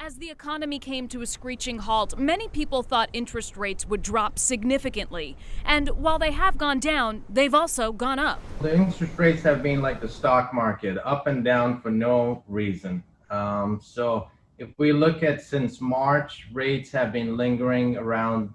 As the economy came to a screeching halt, many people thought interest rates would drop significantly. And while they have gone down, they've also gone up. The interest rates have been like the stock market, up and down for no reason. So if we look at since March, rates have been lingering around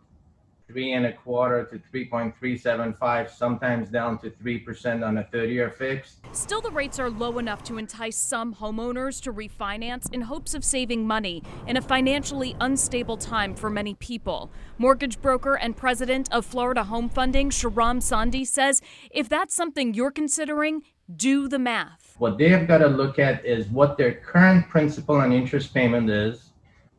3.25% to 3.375, sometimes down to 3% on a 30-year fixed. Still, the rates are low enough to entice some homeowners to refinance in hopes of saving money in a financially unstable time for many people. Mortgage broker and president of Florida Home Funding, Shahram Sondi, says if that's something you're considering, do the math. What they have got to look at is what their current principal and interest payment is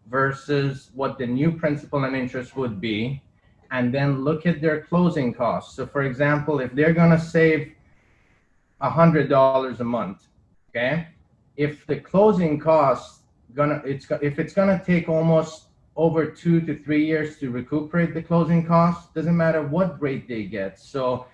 versus what the new principal and interest would be, and then look at their closing costs. So for example, if they're going to save $100 a month, okay, if the closing costs if it's gonna take almost over 2 to 3 years to recuperate the closing costs, doesn't matter what rate they get. So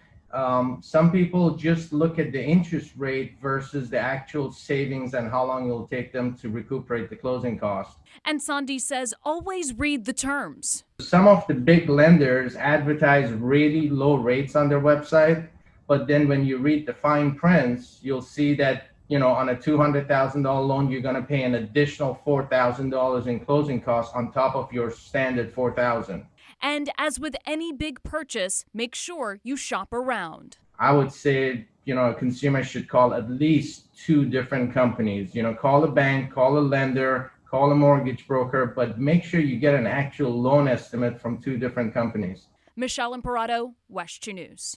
some people just look at the interest rate versus the actual savings and how long it will take them to recuperate the closing cost. And Sondi says always read the terms. Some of the big lenders advertise really low rates on their website, but then when you read the fine prints, you'll see that, on a $200,000 loan, you're going to pay an additional $4,000 in closing costs on top of your standard $4,000. And as with any big purchase, make sure you shop around. I would say, a consumer should call at least 2 different companies. Call a bank, call a lender, call a mortgage broker, but make sure you get an actual loan estimate from 2 different companies. Michelle Imparato, West 2 News.